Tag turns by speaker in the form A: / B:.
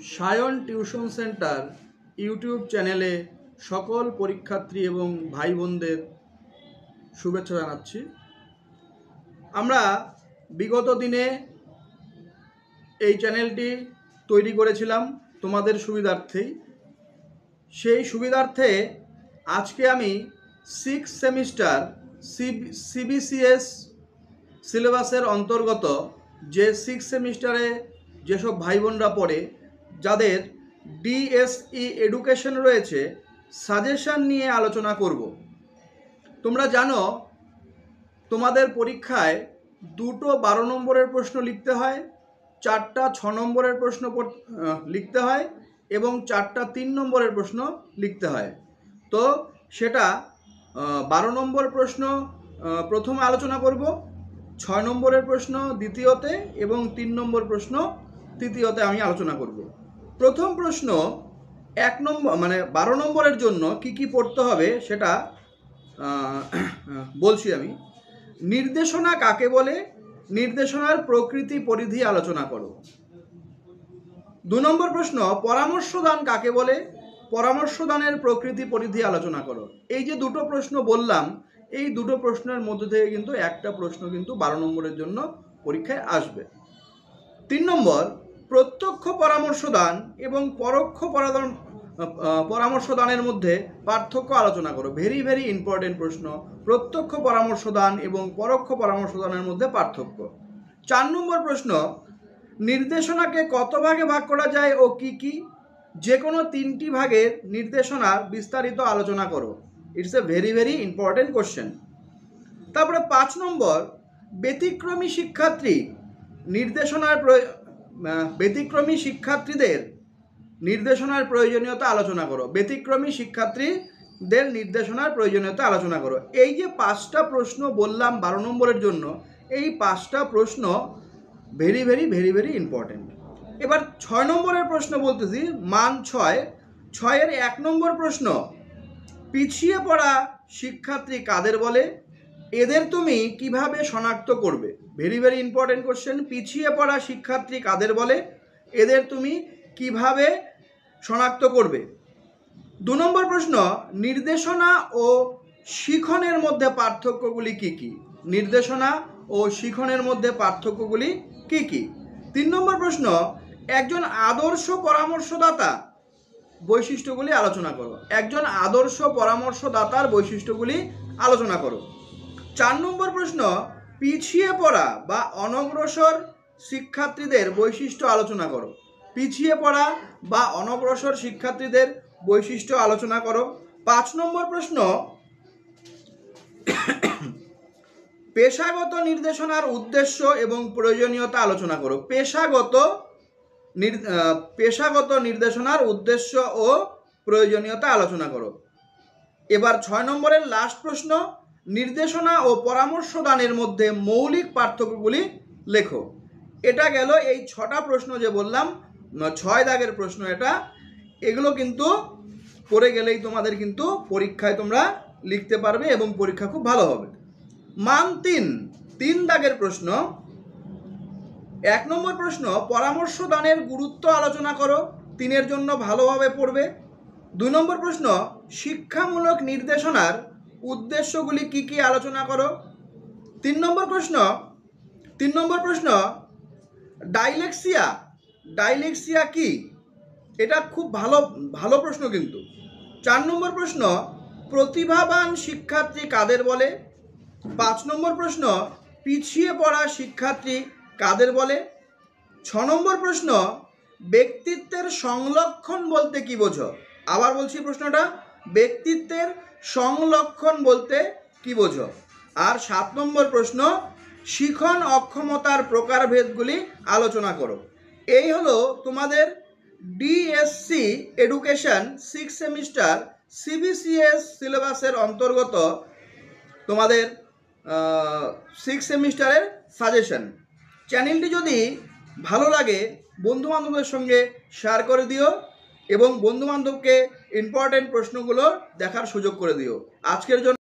A: Sayan tuition centre YouTube চ্যানেলে সকল পরীক্ষার্থী এবং ভাই বোনদের শুভেচ্ছা জানাচ্ছি। আমরা বিগত দিনে এই চ্যানেলটি তৈরি করেছিলাম তোমাদের সুবিধার্থেই। সেই সুবিধার্থে আজকে আমি 6 সেমিস্টার সিবিসিএস সিলেবাসের অন্তর্গত যে 6 সেমিস্টারে যেসব ভাই বোনরা পড়ে, যাদের ডিএসই এডুকেশন রয়েছে, সাজেশন নিয়ে আলোচনা করব। তোমরা জানো তোমাদের পরীক্ষায় 2টো 12 নম্বরের প্রশ্ন লিখতে হয়, 4টা 6 নম্বরের প্রশ্ন লিখতে হয় এবং 4টা 3 নম্বরের প্রশ্ন লিখতে হয়। তো সেটা 12 নম্বর প্রশ্ন প্রথমে আলোচনা করব, 6 নম্বরের প্রশ্ন দ্বিতীয়তে এবং 3 নম্বর প্রশ্ন তৃতীয়তে আমি আলোচনা করব। প্রথম প্রশ্ন 1 নম্বর 12 নম্বরের জন্য কি কি পড়তে হবে সেটা বলছি আমি। নির্দেশনা কাকে বলে? নির্দেশনার প্রকৃতি পরিধি আলোচনা করো। 2 নম্বর প্রশ্ন পরামর্শদান কাকে বলে? পরামর্শদানের প্রকৃতি পরিধি আলোচনা করো। এই যে 2টো প্রশ্ন বললাম, এই 2টো প্রশ্নের মধ্যে থেকে কিন্তু একটা প্রশ্ন কিন্তু 12 নম্বরের জন্য পরীক্ষায় আসবে। 3 নম্বর প্রত্যক্ষ পরামর্শদান এবং পরোক্ষ পরামর্শদানের মধ্যে পার্থক্য আলোচনা করো। ভেরি ভেরি ইম্পর্টেন্ট প্রশ্ন, প্রত্যক্ষ পরামর্শদান এবং পরোক্ষ পরামর্শদানের মধ্যে পার্থক্য। 4 নম্বর প্রশ্ন নির্দেশনাকে কত ভাগে ভাগ করা যায় ও কি কি? যে কোনো 3টি ভাগের নির্দেশনার বিস্তারিত আলোচনা করো। It's a very very important question. তারপরে 5 নম্বর ব্যতিক্রমী শিক্ষার্থীদের নির্দেশনার প্রয়োজনীয়তা আলোচনা করো। ব্যতিক্রমী শিক্ষার্থীদের নির্দেশনার প্রয়োজনীয়তা আলোচনা করো। এই যে 5টা প্রশ্ন বললাম 12 নম্বরের জন্য, এই 5টা প্রশ্ন very very very very important. এবার 6 নম্বরের প্রশ্ন বলতেছি, মান 6-এর 1 নম্বর প্রশ্ন পিছিয়ে পড়া শিক্ষার্থী কাদের বলে? এদের তুমি কিভাবে শনাক্ত করবে? Very very important question. পিছিয়ে পড়া শিক্ষার্থী কাদের বলে? এদের তুমি কিভাবে শনাক্ত করবে? 2 নম্বর প্রশ্ন নির্দেশনা ও শিখনের মধ্যে পার্থক্যগুলি কি কি? নির্দেশনা ও শিখনের মধ্যে পার্থক্যগুলি কি কি? 3 নম্বর প্রশ্ন একজন আদর্শ পরামর্শদাতা বৈশিষ্ট্যগুলি আলোচনা করো। একজন আদর্শ পরামর্শদাতার বৈশিষ্ট্যগুলি আলোচনা করো। 4 নম্বর প্রশ্ন পিছিয়ে পড়া বা অনগ্রসর শিক্ষার্থীদের বৈশিষ্ট্য আলোচনা করো। পিছিয়ে পড়া বা অনগ্রসর শিক্ষার্থীদের বৈশিষ্ট্য আলোচনা করো। 5 নম্বর প্রশ্ন পেশাগত নির্দেশনার উদ্দেশ্য এবং প্রয়োজনীয়তা আলোচনা করো। পেশাগত নির্দেশনার উদ্দেশ্য ও প্রয়োজনীয়তা আলোচনা করো। এবার 6 নম্বরের লাস্ট প্রশ্ন নির্দেশনা ও পরামর্শদানের মধ্যে মৌলিক পার্থক্যগুলি লেখো। এটা গেল এই 6টা প্রশ্ন যে বললাম, 6 দাগের প্রশ্ন এটা। এগুলো কিন্তু পড়ে গেলেই তোমাদের কিন্তু পরীক্ষায় তোমরা লিখতে পারবে এবং পরীক্ষা খুব ভালো হবে। মান 3 দাগের প্রশ্ন 1 নম্বর প্রশ্ন পরামর্শদানের গুরুত্ব আলোচনা করো। 3-এর জন্য ভালোভাবে পড়বে। 2 নম্বর প্রশ্ন শিক্ষামূলক নির্দেশনার উদ্দেশ্যগুলি কি কি আলোচনা করো। 3 নম্বর প্রশ্ন ডাইলেক্সিয়া কি? এটা খুব ভালো প্রশ্ন কিন্তু। 4 নম্বর প্রশ্ন প্রতিভাবান শিক্ষার্থী কাদের বলে? 5 নম্বর প্রশ্ন পিছিয়ে পড়া শিক্ষার্থী কাদের বলে? 6 নম্বর প্রশ্ন ব্যক্তিত্বের সংলক্ষণ বলতে কি বোঝো? আবার বলছি প্রশ্নটা, ব্যক্তিত্বের সংলক্ষণ বলতে কি বোঝো? আর 7 নম্বর প্রশ্ন শিখন অক্ষমতার প্রকারভেদগুলি আলোচনা করো। এই হলো তোমাদের ডিএসসি এডুকেশন 6 সেমিস্টার সিবিসিএস সিলেবাসের অন্তর্গত তোমাদের 6 সেমিস্টারের সাজেশন। চ্যানেলটি যদি ভালো লাগে বন্ধুবান্ধবদের সঙ্গে শেয়ার করে দিও এবং বন্ধুবান্ধবকে ইম্পর্টেন্ট প্রশ্নগুলো দেখার সুযোগ করে দিও। আজকের জন্য